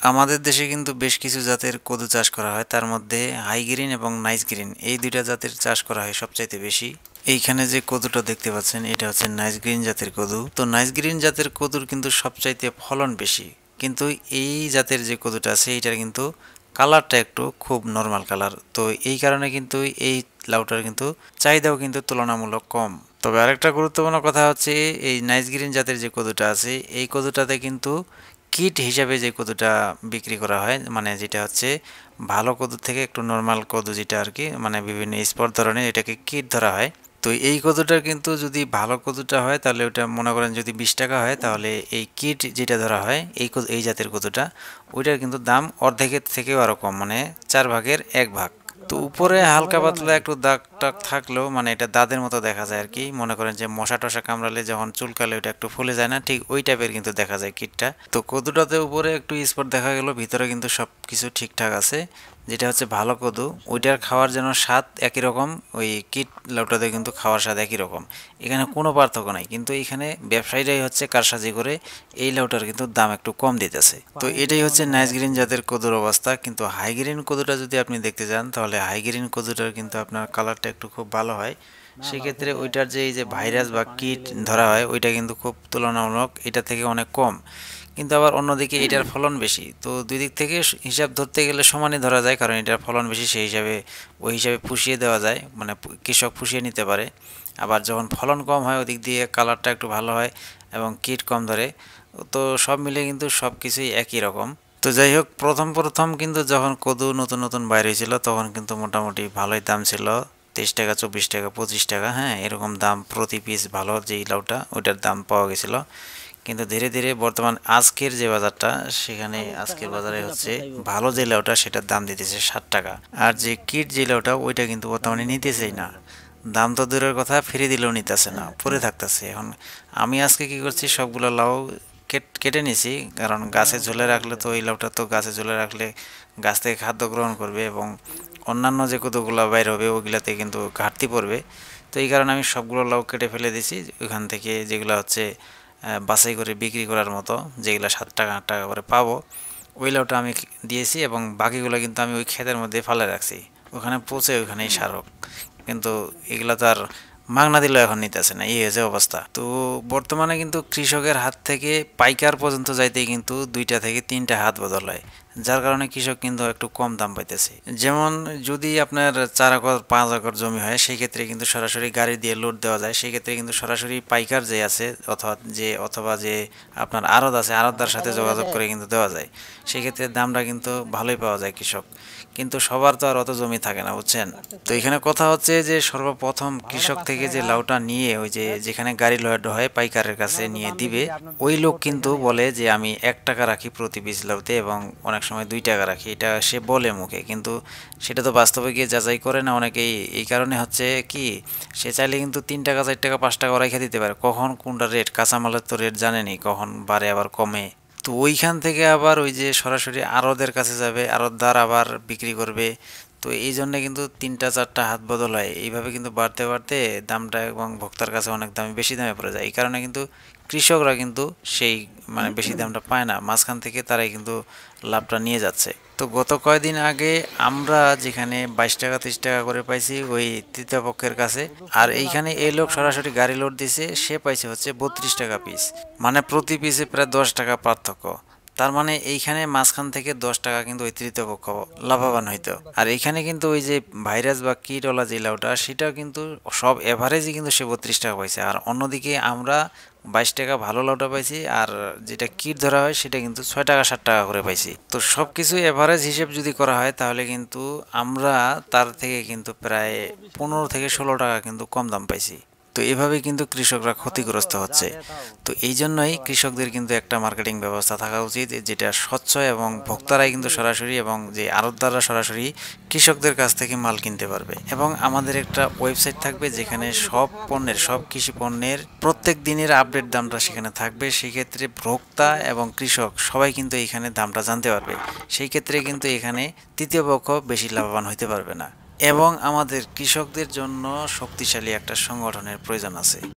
আমাদের দেশে কিন্তু বেশ কিছু জাতের কদু চাষ করা হয়, তার মধ্যে হাই গ্রিন এবং নাইস গ্রিন এই দুইটা জাতের চাষ করা হয় সবচাইতে বেশি। এইখানে যে কদুটা দেখতে পাচ্ছেন এটা হচ্ছে নাইস গ্রিন জাতের কদু। তো নাইস গ্রিন জাতের কদুর কিন্তু সবচাইতে ফলন বেশি, কিন্তু এই জাতের যে কদুটা আছে এইটার কিন্তু কালারটা একটু খুব নর্মাল কালার। তো এই কারণে কিন্তু এই লাউটার কিন্তু চাহিদাও কিন্তু তুলনামূলক কম। তবে আরেকটা গুরুত্বপূর্ণ কথা হচ্ছে এই নাইস গ্রিন জাতের যে কদুটা আছে এই কদুটাতে কিন্তু কিট হিসাবে যে কদুটা বিক্রি করা হয়, মানে যেটা হচ্ছে ভালো কদুর থেকে একটু নর্মাল কদু যেটা আর কি, মানে বিভিন্ন স্পট ধরনের এটাকে কিট ধরা হয়। তো এই কদুটার কিন্তু যদি ভালো কদুটা হয় তাহলে ওটা মনে করেন যদি 20 টাকা হয়, তাহলে এই কিট যেটা ধরা হয় এই জাতের কদুটা ওইটার কিন্তু দাম অর্ধেকের থেকেও আরও কম, মানে 1/4 ভাগ। তো উপরে হালকা পাতলা একটু দাগ টাগ থাকলেও মানে এটা দাঁতের মতো দেখা যায় আর কি। মনে করেন যে মশা টশা কামড়ালে যখন চুলকালে ওইটা একটু ফুলে যায় না, ঠিক ওই টাইপের কিন্তু দেখা যায় কিটটা। তো কদুটাতে উপরে একটু স্পট দেখা গেল, ভিতরে কিন্তু সব কিছু ঠিকঠাক আছে। যেটা হচ্ছে ভালো কদু ওইটার খাওয়ার যেন স্বাদ একই রকম, ওই কিট লাউটাতে কিন্তু খাওয়ার স্বাদ একই রকম, এখানে কোনো পার্থক্য নাই। কিন্তু এখানে ব্যবসায়ীরাই হচ্ছে কারসাজি করে এই লাউটার কিন্তু দাম একটু কম দিতেছে। তো এটাই হচ্ছে নাইস গ্রিন জাতের কদুর অবস্থা। কিন্তু হাই গ্রিন কদুটা যদি আপনি দেখতে যান তাহলে হাই গ্রিন কদুটার কিন্তু আপনার কালারটা একটু খুব ভালো হয়। সেক্ষেত্রে ওইটার যে এই যে ভাইরাস বা কিট ধরা হয় ওইটা কিন্তু খুব তুলনামূলক এটা থেকে অনেক কম। কিন্তু আবার অন্যদিকে এটার ফলন বেশি। তো দুই দিক থেকে হিসাব ধরতে গেলে সমানই ধরা যায়, কারণ এটার ফলন বেশি সেই হিসাবে ওই হিসাবে পুষিয়ে দেওয়া যায়, মানে কৃষক পুষিয়ে নিতে পারে। আবার যখন ফলন কম হয় ওদিক দিয়ে কালারটা একটু ভালো হয় এবং কিট কম ধরে। তো সব মিলে কিন্তু সব কিছুই একই রকম। তো যাই হোক, প্রথম প্রথম কিন্তু যখন কদু নতুন নতুন বাইর হয়েছিল তখন কিন্তু মোটামুটি ভালোই দাম ছিল, 23 টাকা 24 টাকা 25 টাকা, হ্যাঁ এরকম দাম প্রতি পিস ভালো যেই লাউটা ওইটার দাম পাওয়া গেছিল। কিন্তু ধীরে ধীরে বর্তমান আজকের যে বাজারটা সেখানে আজকের বাজারে হচ্ছে ভালো যে লাউটা সেটার দাম দিতেছে 60 টাকা। আর যে কিট যে লাউটা ওইটা কিন্তু বর্তমানে নিতেছেই না। দাম তো দূরের কথা, ফিরে দিলেও নিতেছে না, পরে থাকতেছে। এখন আমি আজকে কি করছি, সবগুলো লাউ কেটে নিছি, কারণ গাছে ঝুলে রাখলে তো এই লাউটা তো গাছে ঝুলে রাখলে গাছ থেকে খাদ্য গ্রহণ করবে এবং অন্যান্য যে কতগুলো বাইর হবে ওইগুলাতে কিন্তু ঘাটতি পড়বে। তো এই কারণে আমি সবগুলো লাউ কেটে ফেলে দিছি। ওইখান থেকে যেগুলো হচ্ছে বাছাই করে বিক্রি করার মতো, যেগুলো 7 টাকা 8 টাকা করে পাবো ওই লাউটা আমি দিয়েছি, এবং বাকিগুলো কিন্তু আমি ওই ক্ষেতের মধ্যে ফেলে রাখছি, ওখানে পচে ওখানেই সার হোক। কিন্তু এগুলো তো আর মাগনা দিলেও এখন নিতেছে না, এই হয়েছে অবস্থা। তো বর্তমানে কিন্তু কৃষকের হাত থেকে পাইকার পর্যন্ত যাইতেই কিন্তু 2 থেকে 3টা হাত বদল হয়, যার কারণে কৃষক কিন্তু একটু কম দাম পাইতেছে। যেমন যদি আপনার 4 একর 5 একর জমি হয় সেই ক্ষেত্রে কিন্তু সরাসরি গাড়ি দিয়ে লোড দেওয়া যায়, সেই ক্ষেত্রে কিন্তু সরাসরি পাইকার যে আছে অথবা যে আপনার আড়ত আছে আড়তদার সাথে যোগাযোগ করে কিন্তু দেওয়া যায়। সেই ক্ষেত্রে দামটা কিন্তু ভালোই পাওয়া যায় কৃষক। কিন্তু সবার তো আর অত জমি থাকে না, বুঝছেন। তো এখানে কথা হচ্ছে যে সর্বপ্রথম কৃষক থেকে যে লাউটা নিয়ে ওই যে যেখানে গাড়ি লোড হয় পাইকারের কাছে নিয়ে দিবে, ওই লোক কিন্তু বলে যে আমি 1 টাকা রাখি প্রতি পিস লাউতে এবং অনেক সময় 2 টাকা রাখি, এটা সে বলে মুখে, কিন্তু সেটা তো বাস্তবে গিয়ে যাচাই করে না অনেকেই। এই কারণে হচ্ছে কি, সে চাইলে কিন্তু 3 টাকা 4 টাকা 5 টাকা রেখে দিতে পারে, কখন কোনটা রেট, কাঁচামালের তো রেট জানেনি কখন বাড়ে আবার কমে। তো ওইখান থেকে আবার ওই যে সরাসরি আড়তদের কাছে যাবে, আড়তদার আবার বিক্রি করবে। তো এই জন্য কিন্তু 3টা 4টা হাত বদল হয়, এইভাবে কিন্তু বাড়তে বাড়তে দামটা এবং ভোক্তার কাছে অনেক দামে বেশি দামে পড়ে যায়। এই কারণে কিন্তু কৃষকরা কিন্তু সেই মানে বেশি দামটা পায় না, মাঝখান থেকে তারাই কিন্তু লাভটা নিয়ে যাচ্ছে। তো গত কয়েকদিন আগে আমরা যেখানে 22 টাকা 30 টাকা করে পাইছি ওই তৃতীয় পক্ষের কাছে, আর এইখানে এই লোক সরাসরি গাড়ি লোড দিছে, সে পাইছে হচ্ছে 32 টাকা পিস, মানে প্রতি পিসে প্রায় 10 টাকা পার্থক্য। তার মানে এইখানে মাঝখান থেকে 10 টাকা কিন্তু ওই তৃতীয় পক্ষ লাভবান হইতো। আর এইখানে কিন্তু ওই যে ভাইরাস বা কিটওয়ালা যে লাউটা সেটা কিন্তু সব এভারেজই কিন্তু সে 32 টাকা পাইছে, আর অন্যদিকে আমরা 22 টাকা ভালো লাউটা পাইছি, আর যেটা কিট ধরা হয় সেটা কিন্তু 6 টাকা 7 টাকা করে পাইছি। তো সব কিছু এভারেজ হিসেব যদি করা হয় তাহলে কিন্তু আমরা তার থেকে কিন্তু প্রায় 15 থেকে 16 টাকা কিন্তু কম দাম পাইছি। তো এভাবে কিন্তু কৃষকরা ক্ষতিগ্রস্ত হচ্ছে। তো এই জন্যই কৃষকদের কিন্তু একটা মার্কেটিং ব্যবস্থা থাকা উচিত যেটা স্বচ্ছ, এবং ভোক্তারাই কিন্তু সরাসরি এবং যে আড়তদাররা সরাসরি কৃষকদের কাছ থেকে মাল কিনতে পারবে। এবং আমাদের একটা ওয়েবসাইট থাকবে যেখানে সব কৃষি পণ্যের প্রত্যেক দিনের আপডেট দামটা সেখানে থাকবে। সেই ক্ষেত্রে ভোক্তা এবং কৃষক সবাই কিন্তু এখানে দামটা জানতে পারবে। সেই ক্ষেত্রে কিন্তু এখানে তৃতীয় পক্ষ বেশি লাভবান হতে পারবে না। এবং আমাদের কৃষকদের জন্য শক্তিশালী একটা সংগঠনের প্রয়োজন আছে।